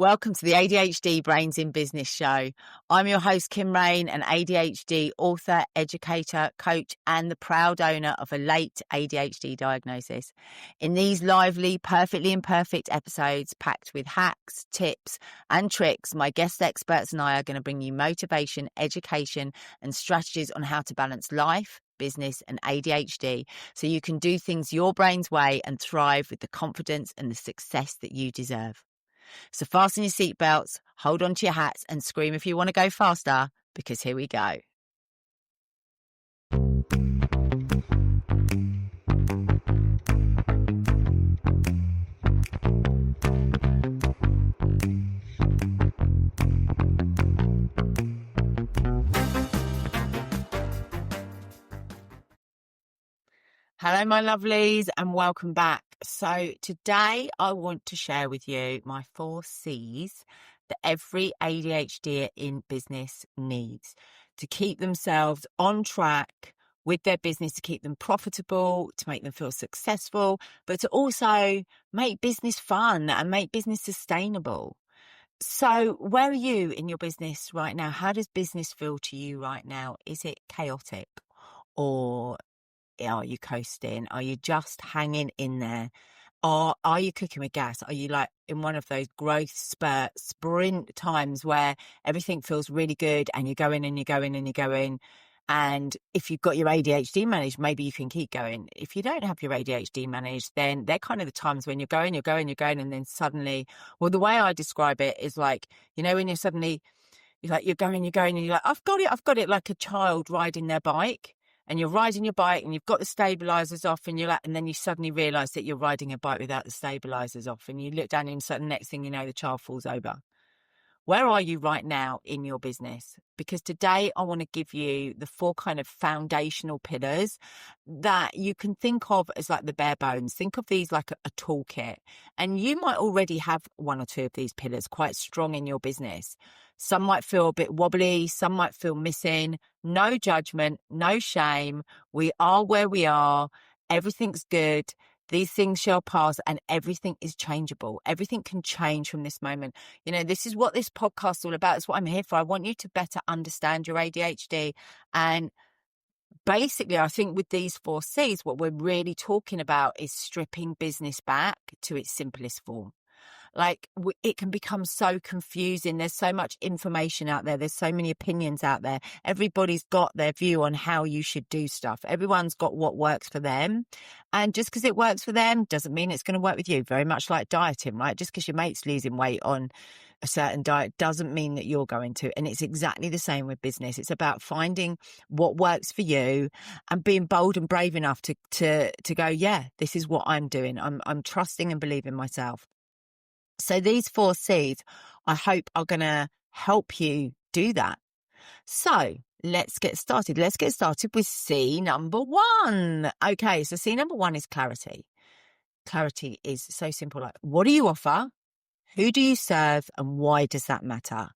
Welcome to the ADHD Brains in Business show. I'm your host, Raine, an ADHD author, educator, coach, and the proud owner of a late ADHD diagnosis. In these lively, perfectly imperfect episodes packed with hacks, tips, and tricks, my guest experts and I are going to bring you motivation, education, and strategies on how to balance life, business, and ADHD so you can do things your brain's way and thrive with the confidence and the success that you deserve. So fasten your seatbelts, hold on to your hats, and scream if you want to go faster, because here we go. Hello, my lovelies, and welcome back. So today I want to share with you my 4 C's that every ADHD in business needs to keep themselves on track with their business, to keep them profitable, to make them feel successful, but to also make business fun and make business sustainable. So where are you in your business right now? How does business feel to you right now? Is it chaotic, or are you coasting? Are you just hanging in there? Or are you cooking with gas? Are you like in one of those growth sprint times where everything feels really good and you go in and you go in and you go in? And if you've got your ADHD managed, maybe you can keep going. If you don't have your ADHD managed, then they're kind of the times when you're going, and then suddenly, well, the way I describe it is like, when you're going, and you're like, I've got it, like a child riding their bike. And you're riding your bike and you've got the stabilizers off, and and then you suddenly realize that you're riding a bike without the stabilizers off, and you look down and the next thing you know, the child falls over. Where are you right now in your business? Because today I want to give you the 4 kind of foundational pillars that you can think of as like the bare bones. Think of these like a toolkit. And you might already have 1 or 2 of these pillars quite strong in your business. Some might feel a bit wobbly. Some might feel missing. No judgment, no shame. We are where we are. Everything's good. These things shall pass, and everything is changeable. Everything can change from this moment. This is what this podcast is all about. It's what I'm here for. I want you to better understand your ADHD. And basically, I think with these 4 C's, what we're really talking about is stripping business back to its simplest form. It can become so confusing. There's so much information out there. There's so many opinions out there. Everybody's got their view on how you should do stuff. Everyone's got what works for them. And just because it works for them doesn't mean it's going to work with you. Very much like dieting, right? Just because your mate's losing weight on a certain diet doesn't mean that you're going to. And it's exactly the same with business. It's about finding what works for you and being bold and brave enough to go, yeah, this is what I'm doing. I'm trusting and believing myself. So these 4 C's, I hope, are going to help you do that. So let's get started. Let's get started with C number 1. Okay, so C number 1 is clarity. Clarity is so simple. Like, what do you offer? Who do you serve? And why does that matter?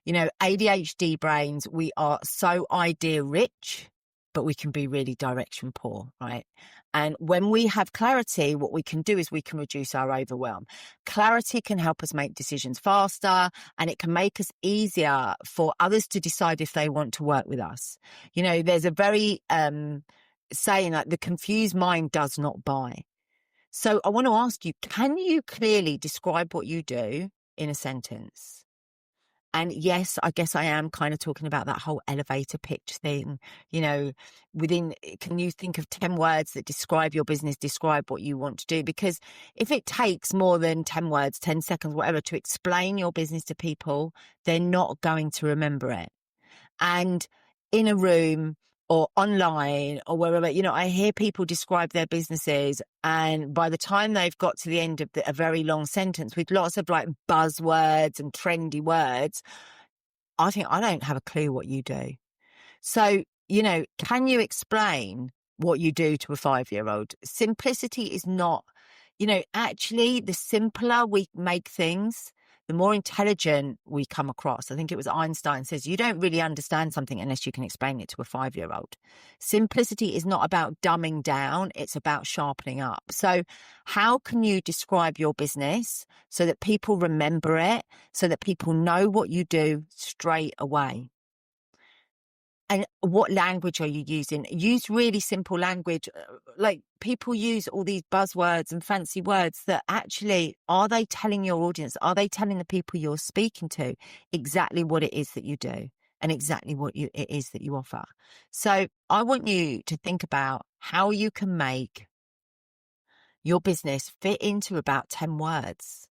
ADHD brains, we are so idea rich, but we can be really direction poor, right? And when we have clarity, what we can do is we can reduce our overwhelm. Clarity can help us make decisions faster, and it can make us easier for others to decide if they want to work with us. There's a very saying like, the confused mind does not buy. So I want to ask you, can you clearly describe what you do in a sentence? And yes, I guess I am kind of talking about that whole elevator pitch thing. Can you think of 10 words that describe your business, describe what you want to do? Because if it takes more than 10 words, 10 seconds, whatever, to explain your business to people, they're not going to remember it. And in a room or online or wherever, I hear people describe their businesses, and by the time they've got to the end of a very long sentence with lots of like buzzwords and trendy words, I think I don't have a clue what you do. So, can you explain what you do to a 5-year-old? Simplicity is not, actually, the simpler we make things, the more intelligent we come across. I think it was Einstein says, you don't really understand something unless you can explain it to a 5-year-old. Simplicity is not about dumbing down. It's about sharpening up. So how can you describe your business so that people remember it, so that people know what you do straight away? And what language are you using? Use really simple language. Like, people use all these buzzwords and fancy words that actually, are they telling your audience? Are they telling the people you're speaking to exactly what it is that you do and exactly what it is that you offer? So I want you to think about how you can make your business fit into about 10 words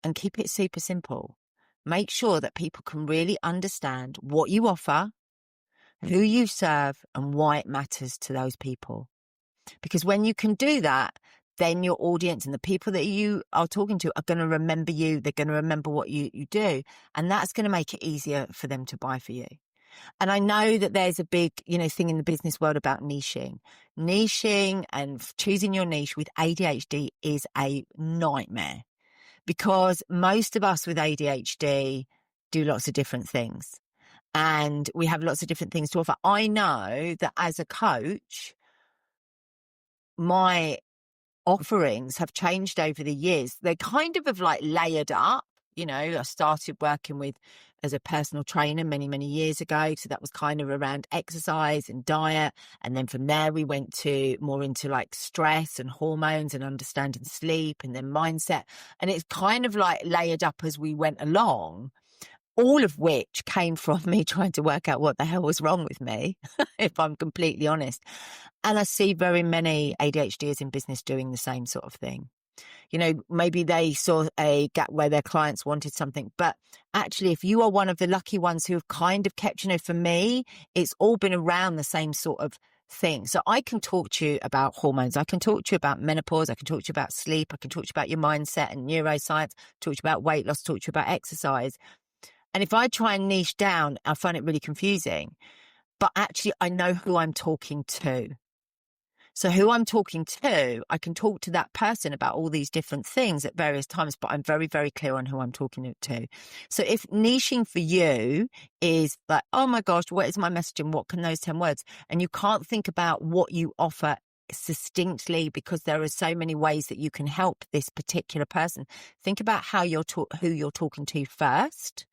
and keep it super simple. Make sure that people can really understand what you offer, who you serve, and why it matters to those people. Because when you can do that, then your audience and the people that you are talking to are going to remember you. They're going to remember what you do. And that's going to make it easier for them to buy for you. And I know that there's a big, thing in the business world about niching. Niching and choosing your niche with ADHD is a nightmare, because most of us with ADHD do lots of different things. And we have lots of different things to offer. I know that as a coach, my offerings have changed over the years. They kind of have layered up. I started working as a personal trainer many, many years ago. So that was kind of around exercise and diet. And then from there, we went more into stress and hormones and understanding sleep and then mindset. And it's kind of layered up as we went along. All of which came from me trying to work out what the hell was wrong with me, if I'm completely honest. And I see very many ADHDers in business doing the same sort of thing. Maybe they saw a gap where their clients wanted something. But actually, if you are one of the lucky ones who have kind of kept, for me, it's all been around the same sort of thing. So I can talk to you about hormones. I can talk to you about menopause. I can talk to you about sleep. I can talk to you about your mindset and neuroscience, talk to you about weight loss, talk to you about exercise. And if I try and niche down, I find it really confusing. But actually, I know who I'm talking to. So who I'm talking to, I can talk to that person about all these different things at various times, but I'm very, very clear on who I'm talking to. So if niching for you is oh my gosh, what is my messaging? What can those 10 words? And you can't think about what you offer succinctly because there are so many ways that you can help this particular person. Think about who you're talking to first.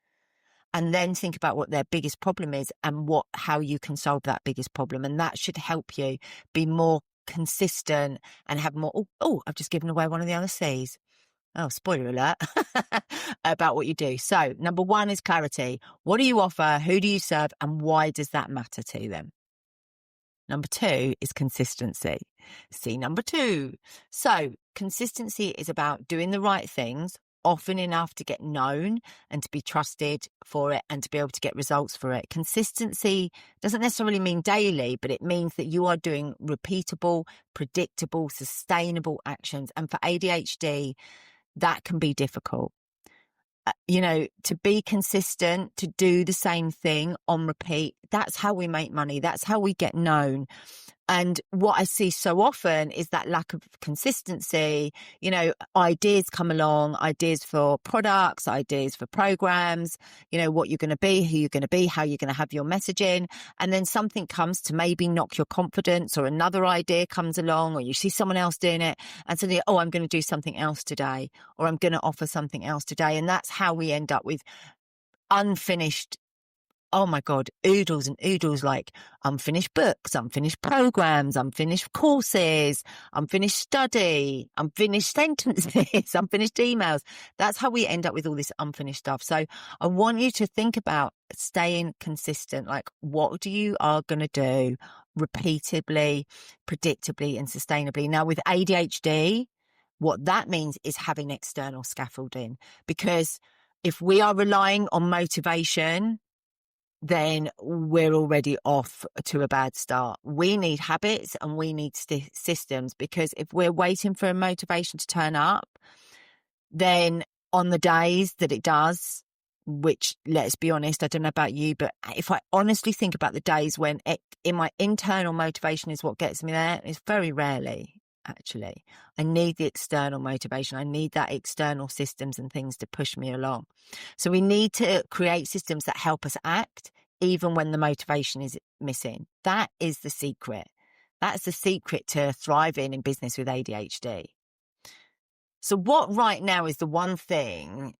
And then think about what their biggest problem is and how you can solve that biggest problem. And that should help you be more consistent and have more. Oh, I've just given away one of the other C's. Oh, spoiler alert about what you do. So number 1 is clarity. What do you offer? Who do you serve? And why does that matter to them? Number 2 is consistency. See number 2. So consistency is about doing the right things often enough to get known and to be trusted for it and to be able to get results for it. Consistency doesn't necessarily mean daily, but it means that you are doing repeatable, predictable, sustainable actions. And for ADHD, that can be difficult. To be consistent, to do the same thing on repeat, that's how we make money. That's how we get known. And what I see so often is that lack of consistency. Ideas come along, ideas for products, ideas for programs, what you're going to be, who you're going to be, how you're going to have your messaging. And then something comes to maybe knock your confidence, or another idea comes along, or you see someone else doing it and suddenly, I'm going to do something else today, or I'm going to offer something else today. And that's how we end up with unfinished, oh my God, oodles and oodles, unfinished books, unfinished programs, unfinished courses, unfinished study, unfinished sentences, unfinished emails. That's how we end up with all this unfinished stuff. So I want you to think about staying consistent. What you are going to do repeatably, predictably, and sustainably. Now with ADHD, what that means is having external scaffolding, because if we are relying on motivation, then we're already off to a bad start. We need habits and we need systems, because if we're waiting for a motivation to turn up, then on the days that it does, which, let's be honest, I don't know about you, but if I honestly think about the days when in my internal motivation is what gets me there, it's very rarely. actually. I need the external motivation. I need that external systems and things to push me along. So we need to create systems that help us act even when the motivation is missing. That is the secret. That's the secret to thriving in business with ADHD. So what right now is the one thing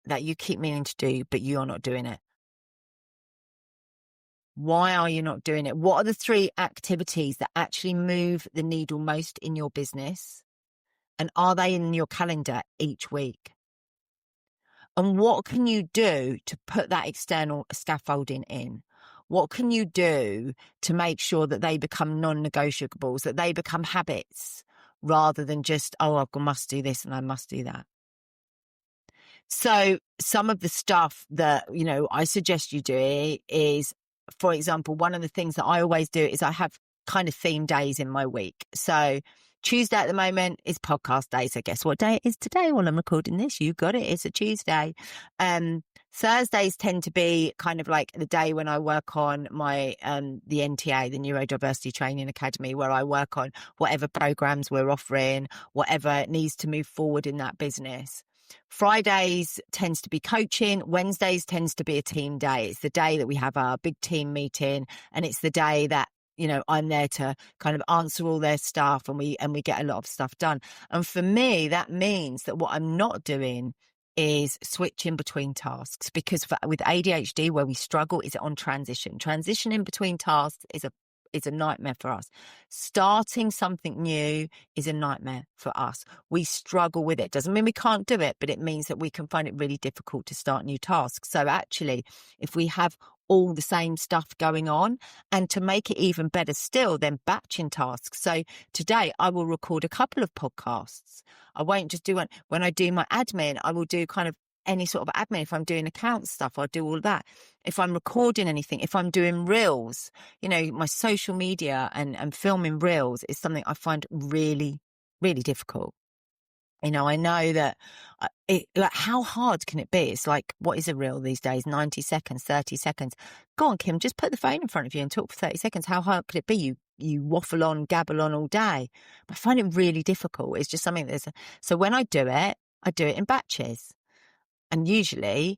that you keep meaning to do, but you're not doing it? Why are you not doing it? What are the 3 activities that actually move the needle most in your business? And are they in your calendar each week? And what can you do to put that external scaffolding in? What can you do to make sure that they become non-negotiables, that they become habits rather than just, oh, I must do this and I must do that? So some of the stuff that, I suggest you do is, for example, one of the things that I always do is I have kind of theme days in my week. So Tuesday at the moment is podcast day. So guess what day it is today while I'm recording this? You got it. It's a Tuesday. Thursdays tend to be kind of like the day when I work on my, the NTA, the Neurodiversity Training Academy, where I work on whatever programs we're offering, whatever needs to move forward in that business. Fridays tends to be coaching. Wednesdays tends to be a team day. It's the day that we have our big team meeting, and it's the day that, I'm there to kind of answer all their stuff, and we get a lot of stuff done. And for me, that means that what I'm not doing is switching between tasks, because with ADHD, where we struggle is on transition. Transitioning between tasks is a nightmare for us. Starting something new is a nightmare for us. We struggle with it. Doesn't mean we can't do it, but it means that we can find it really difficult to start new tasks. So actually, if we have all the same stuff going on, and to make it even better still, then batching tasks. So today I will record a couple of podcasts. I won't just do one. When I do my admin, I will do kind of any sort of admin. If I'm doing account stuff, I'll do all that. If I'm recording anything, if I'm doing reels, my social media and filming reels is something I find really, really difficult. I know that how hard can it be? It's like, what is a reel these days? 90 seconds, 30 seconds. Go on, Kim, just put the phone in front of you and talk for 30 seconds. How hard could it be? You waffle on, gabble on all day. I find it really difficult. It's just something so when I do it in batches. And usually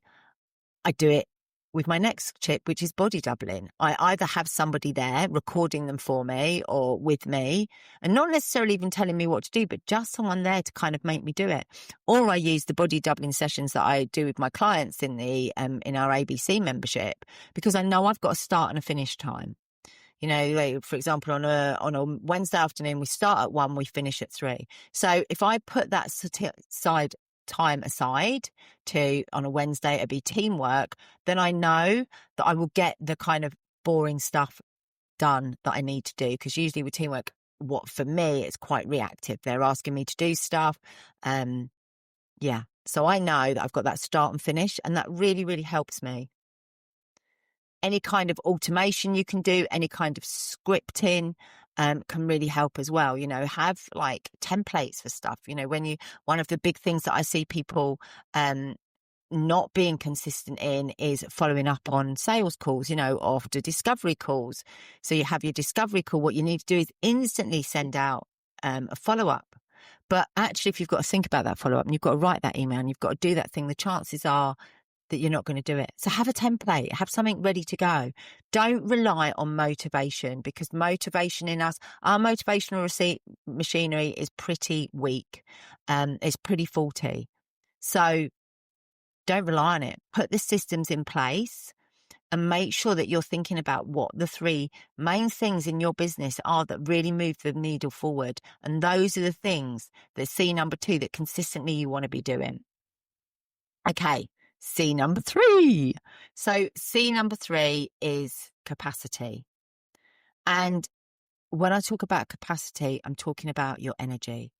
I do it with my next tip, which is body doubling. I either have somebody there recording them for me or with me, and not necessarily even telling me what to do, but just someone there to kind of make me do it. Or I use the body doubling sessions that I do with my clients in in our ABC membership, because I know I've got a start and a finish time. Like, for example, on a Wednesday afternoon, we start at 1, we finish at 3. So if I put that time aside on a Wednesday, it'd be teamwork, then I know that I will get the kind of boring stuff done that I need to do. Because usually with teamwork, for me, it's quite reactive. They're asking me to do stuff. So I know that I've got that start and finish, and that really, really helps me. Any kind of automation you can do, any kind of scripting can really help as well. Have like templates for stuff. One of the big things that I see people not being consistent in is following up on sales calls, after discovery calls. So you have your discovery call. What you need to do is instantly send out a follow-up. But actually, if you've got to think about that follow-up and you've got to write that email and you've got to do that thing, the chances are that you're not going to do it. So have a template, have something ready to go. Don't rely on motivation, because motivation in us, our motivational machinery is pretty weak. It's pretty faulty. So don't rely on it. Put the systems in place and make sure that you're thinking about what the 3 main things in your business are that really move the needle forward. And those are the things that C number 2 that consistently you want to be doing. Okay. C number 3. So C number 3 is capacity. And when I talk about capacity, I'm talking about your energy.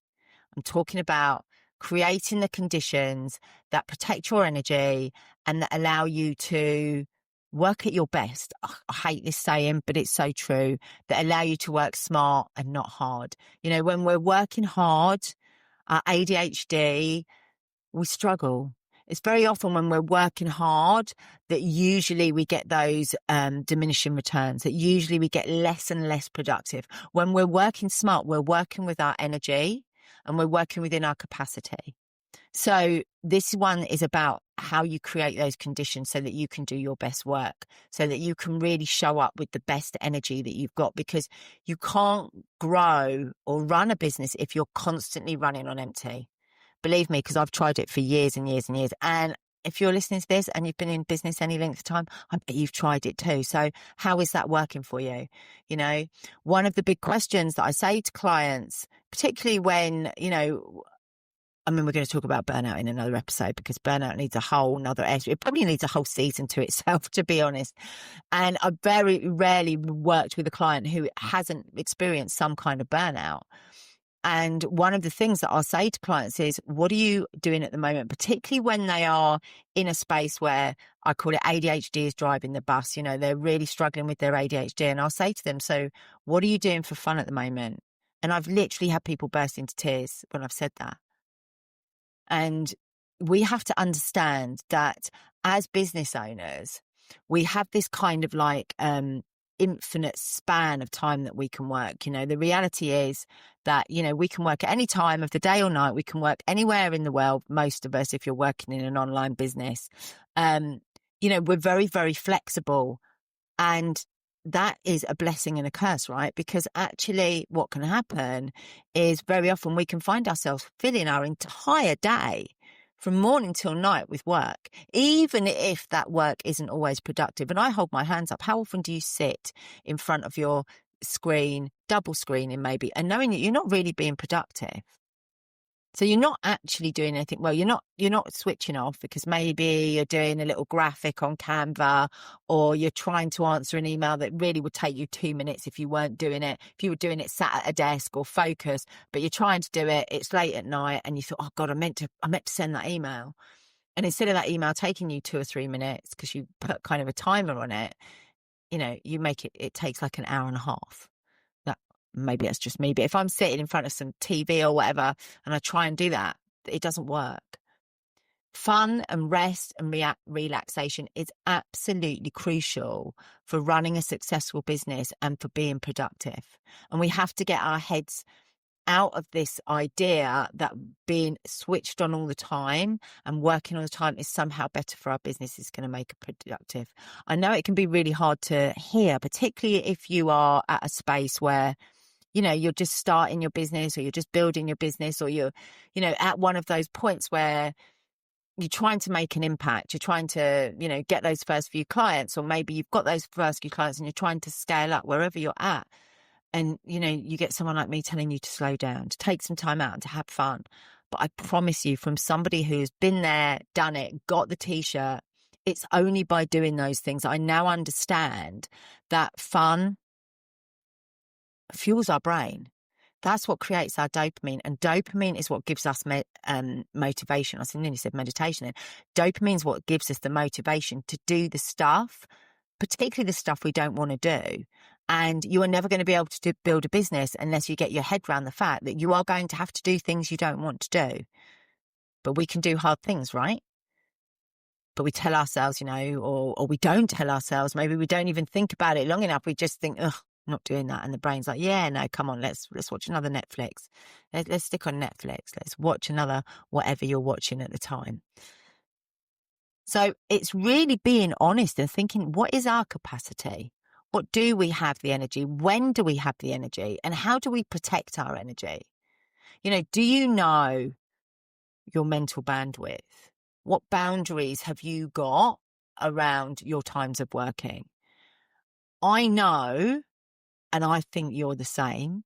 I'm talking about creating the conditions that protect your energy and that allow you to work at your best. I hate this saying, but it's so true. That allow you to work smart and not hard. When we're working hard, our ADHD, we struggle. It's very often when we're working hard that usually we get those diminishing returns, that usually we get less and less productive. When we're working smart, we're working with our energy and we're working within our capacity. So this one is about how you create those conditions so that you can do your best work, so that you can really show up with the best energy that you've got, because you can't grow or run a business if you're constantly running on empty. Believe me, because I've tried it for years and years and years. And if you're listening to this and you've been in business any length of time, I bet you've tried it too. So how is that working for you? You know, one of the big questions that I say to clients, particularly when, you know, I mean, we're going to talk about burnout in another episode, because burnout needs a whole nother, it probably needs a whole season to itself, to be honest. And I've very rarely worked with a client who hasn't experienced some kind of burnout. And one of the things that I'll say to clients is, what are you doing at the moment, particularly when they are in a space where I call it ADHD is driving the bus, you know, they're really struggling with their ADHD. And I'll say to them, so what are you doing for fun at the moment? And I've literally had people burst into tears when I've said that. And we have to understand that as business owners, we have this kind of like infinite span of time that we can work. You know, the reality is that, you know, we can work at any time of the day or night. We can work anywhere in the world, most of us, if you're working in an online business. You know, we're very, very flexible. And that is a blessing and a curse, right? Because actually what can happen is very often we can find ourselves filling our entire day from morning till night with work, even if that work isn't always productive. And I hold my hands up. How often do you sit in front of your screen, double screening maybe, and knowing that you're not really being productive? So you're not actually doing anything. Well, you're not switching off, because maybe you're doing a little graphic on Canva, or you're trying to answer an email that really would take you 2 minutes if you weren't doing it. If you were doing it sat at a desk or focused, but you're trying to do it, it's late at night and you thought, oh God, I meant to send that email. And instead of that email taking you 2 or 3 minutes, because you put kind of a timer on it, you know, you make it takes like an hour and a half. Maybe that's just me, but if I'm sitting in front of some TV or whatever and I try and do that, it doesn't work. Fun and rest and relaxation is absolutely crucial for running a successful business and for being productive. And we have to get our heads out of this idea that being switched on all the time and working all the time is somehow better for our business, is going to make it productive. I know it can be really hard to hear, particularly if you are at a space where, you know, you're just starting your business, or you're just building your business, or you're, you know, at one of those points where you're trying to make an impact. You're trying to, you know, get those first few clients, or maybe you've got those first few clients and you're trying to scale up wherever you're at. And, you know, you get someone like me telling you to slow down, to take some time out and to have fun. But I promise you, from somebody who's been there, done it, got the t-shirt, it's only by doing those things I now understand that fun fuels our brain. That's what creates our dopamine, and dopamine is what gives us motivation. I nearly said meditation then. Dopamine is what gives us the motivation to do the stuff, particularly the stuff we don't want to do. And you are never going to be able to build a business unless you get your head around the fact that you are going to have to do things you don't want to do. But we can do hard things, right? But we tell ourselves, you know, or we don't tell ourselves. Maybe we don't even think about it long enough. We just think, ugh, I'm not doing that. And the brain's like, yeah, no, come on, let's watch another Netflix. Let's stick on Netflix. Let's watch another whatever you're watching at the time. So it's really being honest and thinking, what is our capacity? What do we have the energy? When do we have the energy? And how do we protect our energy? You know, do you know your mental bandwidth? What boundaries have you got around your times of working? I know, and I think you're the same.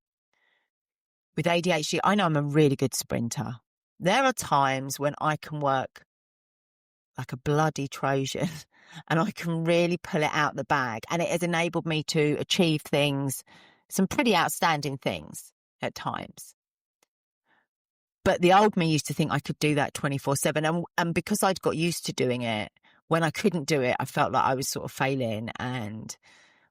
With ADHD, I know I'm a really good sprinter. There are times when I can work like a bloody Trojan and I can really pull it out the bag. And it has enabled me to achieve things, some pretty outstanding things at times. But the old me used to think I could do that 24/7. And because I'd got used to doing it, when I couldn't do it, I felt like I was sort of failing and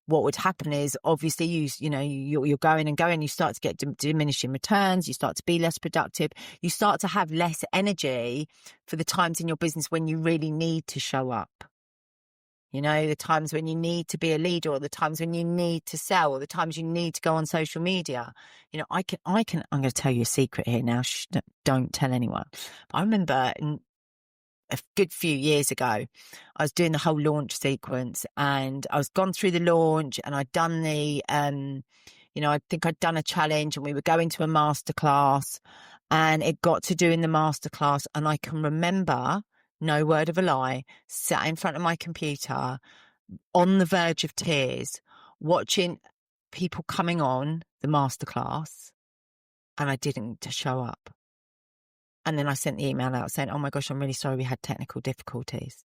what would happen is obviously you're going and going, you start to get diminishing returns, you start to be less productive, you start to have less energy for the times in your business when you really need to show up. The times when you need to be a leader, or the times when you need to sell, or the times you need to go on social media. I'm going to tell you a secret here now. Don't tell anyone. I remember a good few years ago, I was doing the whole launch sequence, and I was gone through the launch, and I'd done I think I'd done a challenge, and we were going to a masterclass, and it got to doing the masterclass, and I can remember, no word of a lie, sat in front of my computer on the verge of tears, watching people coming on the masterclass, and I didn't show up. And then I sent the email out saying, oh my gosh, I'm really sorry, we had technical difficulties.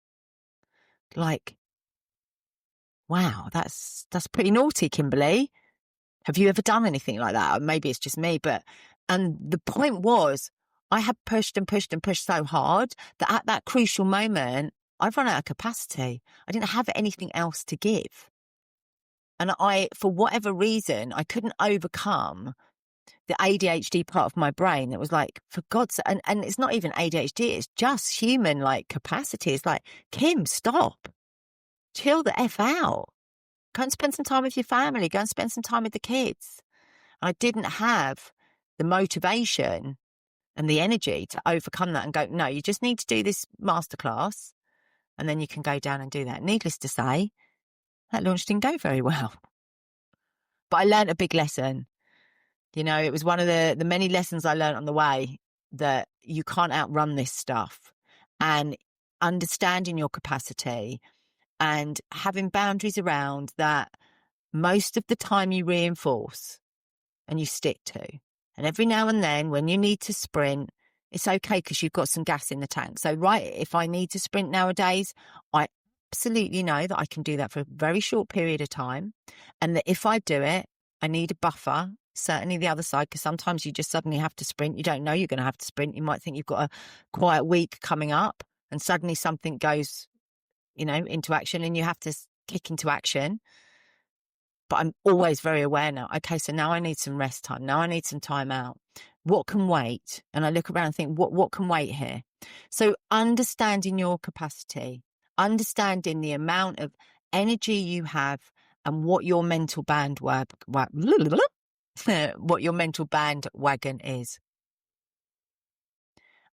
Like, wow, that's pretty naughty, Kimberly. Have you ever done anything like that? Or maybe it's just me, and the point was, I had pushed and pushed and pushed so hard that at that crucial moment, I've run out of capacity. I didn't have anything else to give. And for whatever reason, I couldn't overcome the ADHD part of my brain that was like, for God's sake, and it's not even ADHD, it's just human capacity. It's like, Kim, stop. Chill the F out. Go and spend some time with your family. Go and spend some time with the kids. I didn't have the motivation and the energy to overcome that and go, no, you just need to do this masterclass and then you can go down and do that. Needless to say, that launch didn't go very well. But I learned a big lesson. It was one of the many lessons I learned on the way, that you can't outrun this stuff, and understanding your capacity and having boundaries around that most of the time you reinforce and you stick to. And every now and then when you need to sprint, it's okay because you've got some gas in the tank. So if I need to sprint nowadays, I absolutely know that I can do that for a very short period of time. And that if I do it, I need a buffer, certainly the other side, because sometimes you just suddenly have to sprint. You don't know you're going to have to sprint. You might think you've got a quiet week coming up and suddenly something goes, into action and you have to kick into action. But I'm always very aware now. Okay, so now I need some rest time. Now I need some time out. What can wait? And I look around and think, what can wait here? So understanding your capacity, understanding the amount of energy you have and what your mental bandwagon is.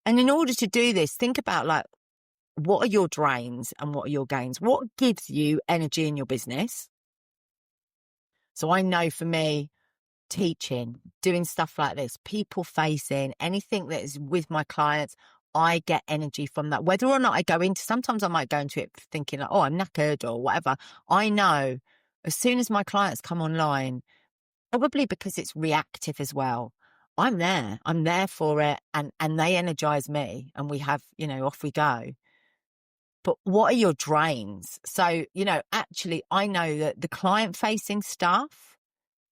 And in order to do this, think about what are your drains and what are your gains? What gives you energy in your business? So I know for me, teaching, doing stuff like this, people facing, anything that is with my clients, I get energy from that. Whether or not sometimes I might go into it thinking oh, I'm knackered or whatever. I know as soon as my clients come online, probably because it's reactive as well, I'm there for it, and they energize me, and we have, off we go. But what are your drains? So, actually, I know that the client-facing stuff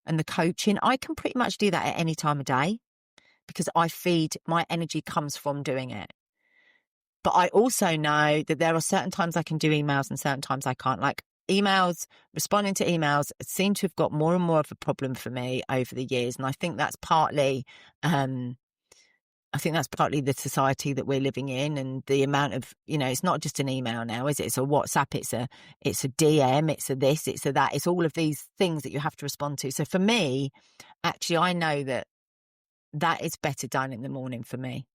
and the coaching, I can pretty much do that at any time of day because my energy comes from doing it. But I also know that there are certain times I can do emails and certain times I can't. Like emails, responding to emails seem to have got more and more of a problem for me over the years. And I think that's partly the society that we're living in, and the amount of, it's not just an email now, is it? It's a WhatsApp, it's a DM, it's a this, it's a that, it's all of these things that you have to respond to. So for me, actually, I know that is better done in the morning for me.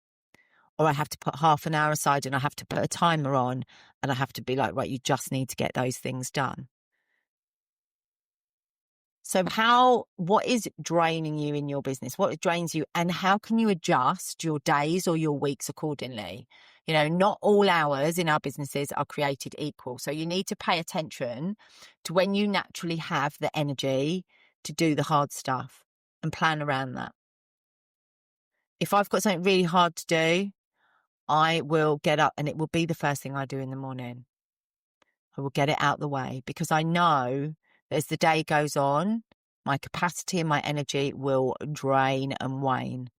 Or I have to put half an hour aside and I have to put a timer on and I have to be like, right, you just need to get those things done. So what is draining you in your business? What drains you, and how can you adjust your days or your weeks accordingly? Not all hours in our businesses are created equal. So you need to pay attention to when you naturally have the energy to do the hard stuff and plan around that. If I've got something really hard to do, I will get up and it will be the first thing I do in the morning. I will get it out the way because I know that as the day goes on, my capacity and my energy will drain and wane.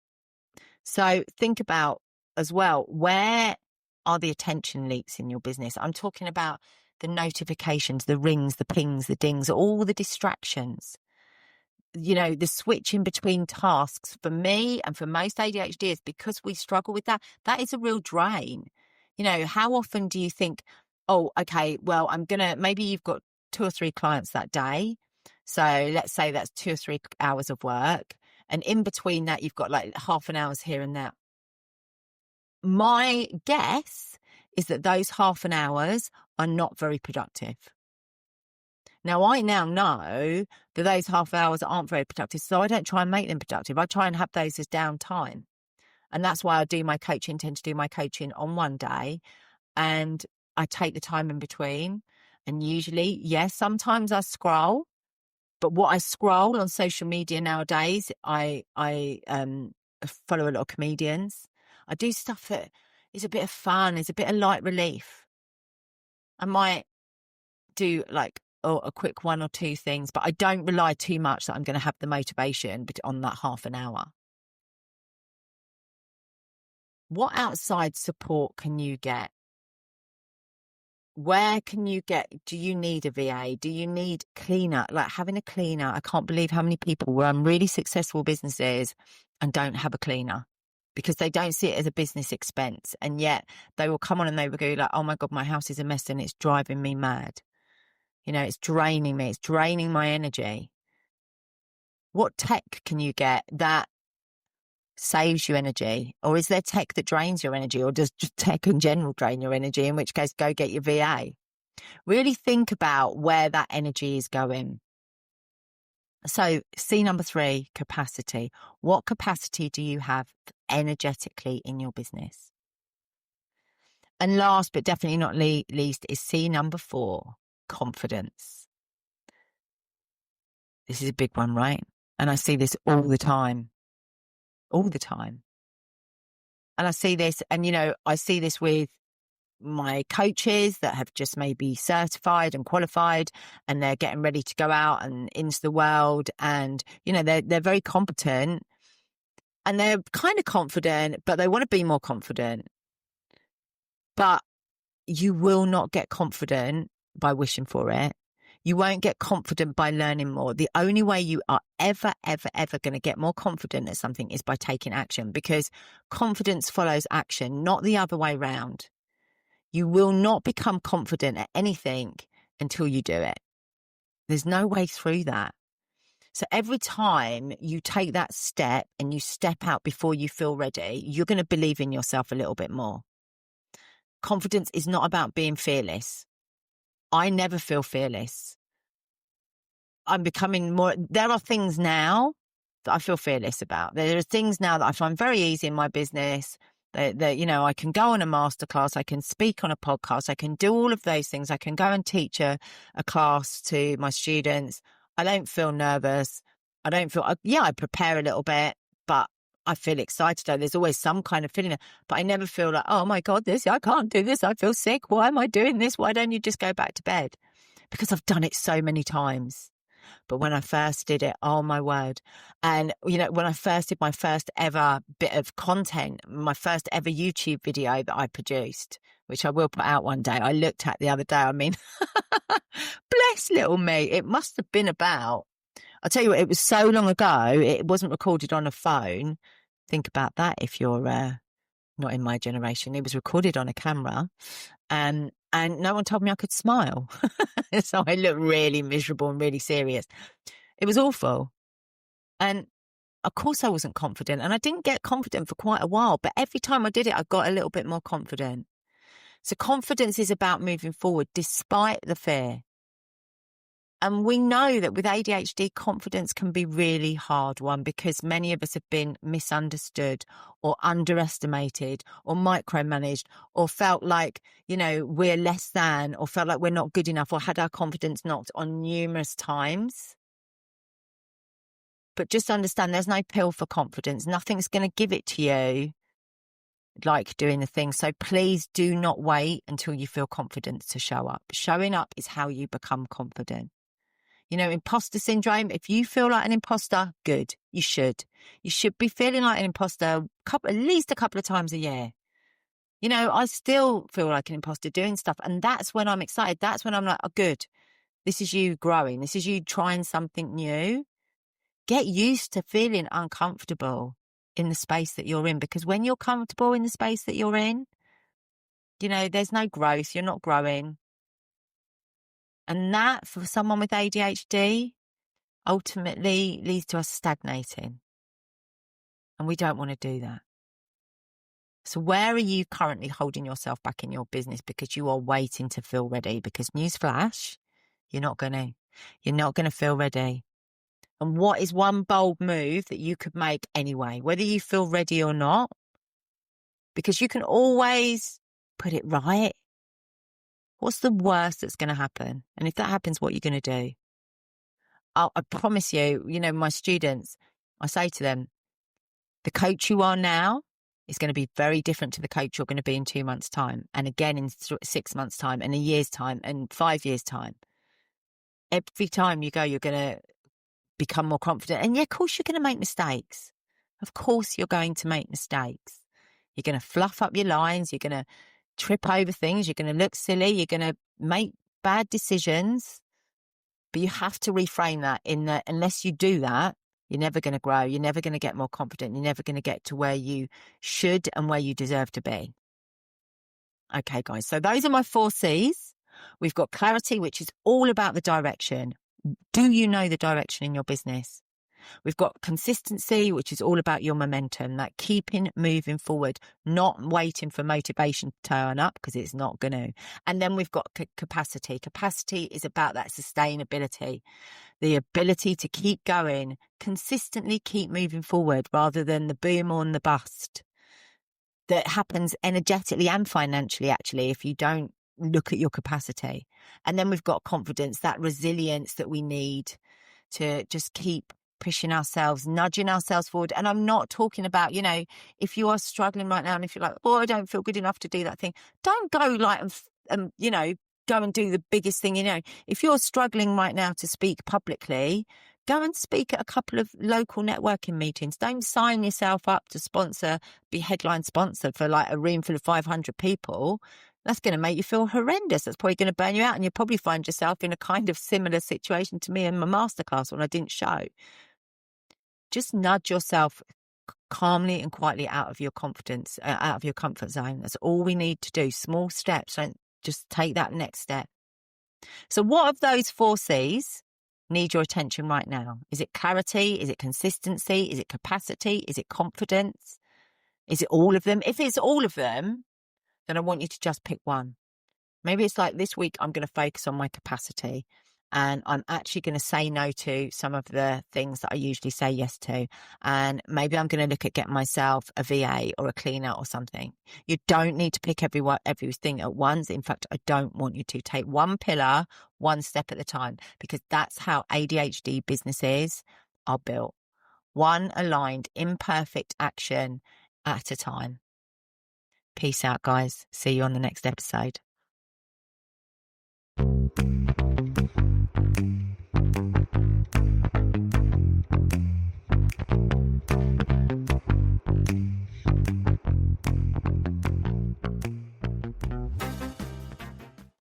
So think about as well, where are the attention leaks in your business? I'm talking about the notifications, the rings, the pings, the dings, all the distractions. The switch in between tasks for me and for most ADHDers, because we struggle with that, that is a real drain. How often do you think, oh, okay, well, maybe you've got 2 or 3 clients that day. So let's say that's 2 or 3 hours of work. And in between that, you've got like half an hour's here and there. My guess is that those half an hours are not very productive. Now, I now know that those half hours aren't very productive, so I don't try and make them productive. I try and have those as downtime. And that's why I tend to do my coaching on one day, and I take the time in between. And usually, yes, sometimes I scroll, but what I scroll on social media nowadays, I follow a lot of comedians. I do stuff that is a bit of fun, is a bit of light relief. I might do like a quick 1 or 2 things, but I don't rely too much that I'm going to have the motivation on that half an hour. What outside support can you get? Where can you get? Do you need a VA? Do you need cleaner? Like having a cleaner. I can't believe how many people run really successful businesses and don't have a cleaner because they don't see it as a business expense. And yet they will come on and they will go like, oh my God, my house is a mess and it's driving me mad. It's draining me. It's draining my energy. What tech can you get that saves you energy? Or is there tech that drains your energy? Or does just tech in general drain your energy? In which case, go get your VA. Really think about where that energy is going. So C number 3, capacity. What capacity do you have energetically in your business? And last, but definitely not least, is C number 4, confidence. This is a big one, right? And I see this all the time. All the time. And I see this, and I see this with my coaches that have just maybe certified and qualified, and they're getting ready to go out and into the world, and they're very competent and they're kind of confident, but they want to be more confident. But you will not get confident by wishing for it. You won't get confident by learning more. The only way you are ever going to get more confident at something is by taking action, because confidence follows action, not the other way round. You will not become confident at anything until you do it. There's no way through that. So every time you take that step and you step out before you feel ready, you're going to believe in yourself a little bit more. Confidence is not about being fearless. I never feel fearless. I'm becoming more, there are things now that I feel fearless about. There are things now that I find very easy in my business that I can go on a masterclass, I can speak on a podcast, I can do all of those things. I can go and teach a class to my students. I don't feel nervous. I don't feel, I prepare a little bit, but I feel excited. There's always some kind of feeling, but I never feel like, oh my God, I can't do this. I feel sick. Why am I doing this? Why don't you just go back to bed? Because I've done it so many times. But when I first did it, oh my word. And, when I first did my first ever bit of content, my first ever YouTube video that I produced, which I will put out one day, I looked at the other day, bless little me. It must have been I'll tell you what, it was so long ago, it wasn't recorded on a phone. Think about that if you're not in my generation. It was recorded on a camera. And no one told me I could smile. So I looked really miserable and really serious. It was awful. And of course I wasn't confident, and I didn't get confident for quite a while, but every time I did it, I got a little bit more confident. So confidence is about moving forward despite the fear. And we know that with ADHD, confidence can be really hard one, because many of us have been misunderstood or underestimated or micromanaged, or felt like, we're less than, or felt like we're not good enough, or had our confidence knocked on numerous times. But just understand there's no pill for confidence. Nothing's going to give it to you like doing the thing. So please do not wait until you feel confident to show up. Showing up is how you become confident. Imposter syndrome, if you feel like an imposter, good. You should. You should be feeling like an imposter at least a couple of times a year. I still feel like an imposter doing stuff. And that's when I'm excited. That's when I'm like, oh, good. This is you growing. This is you trying something new. Get used to feeling uncomfortable in the space that you're in, because when you're comfortable in the space that you're in, there's no growth. You're not growing. And that, for someone with ADHD, ultimately leads to us stagnating. And we don't want to do that. So where are you currently holding yourself back in your business because you are waiting to feel ready? Because newsflash, you're not going to feel ready. And what is one bold move that you could make anyway, whether you feel ready or not? Because you can always put it right. What's the worst that's going to happen? And if that happens, what are you going to do? I promise you, my students, I say to them, the coach you are now is going to be very different to the coach you're going to be in 2 months' time, and again in 6 months' time, and a year's time, and 5 years' time. Every time you go, you're going to become more confident. And yeah, of course, you're going to make mistakes. Of course, you're going to make mistakes. You're going to fluff up your lines. You're going to trip over things. You're going to look silly. You're going to make bad decisions. But you have to reframe that in that unless you do that, you're never going to grow. You're never going to get more confident. You're never going to get to where you should and where you deserve to be. Okay, guys. So those are my 4 C's. We've got clarity, which is all about the direction. Do you know the direction in your business? We've got consistency, which is all about your momentum, that keeping moving forward, not waiting for motivation to turn up, because it's not going to. And then we've got capacity. Capacity is about that sustainability, the ability to keep going, consistently keep moving forward, rather than the boom or the bust that happens energetically and financially, actually, if you don't look at your capacity. And then we've got confidence, that resilience that we need to just keep pushing ourselves, nudging ourselves forward. And I'm not talking about, if you are struggling right now and if you're like, oh, I don't feel good enough to do that thing, don't go like, go and do the biggest thing. If you're struggling right now to speak publicly, go and speak at a couple of local networking meetings. Don't sign yourself up to be headline sponsor for like a room full of 500 people. That's going to make you feel horrendous. That's probably going to burn you out. And you'll probably find yourself in a kind of similar situation to me in my masterclass when I didn't show. Just nudge yourself calmly and quietly out of your confidence, out of your comfort zone. That's all we need to do. Small steps. Don't just take that next step. So what of those 4 C's need your attention right now? Is it clarity? Is it consistency? Is it capacity? Is it confidence? Is it all of them? If it's all of them, then I want you to just pick one. Maybe it's like this week, I'm going to focus on my capacity, and I'm actually going to say no to some of the things that I usually say yes to. And maybe I'm going to look at getting myself a VA or a cleaner or something. You don't need to pick everything at once. In fact, I don't want you to. Take one pillar, one step at a time, because that's how ADHD businesses are built. One aligned, imperfect action at a time. Peace out, guys. See you on the next episode.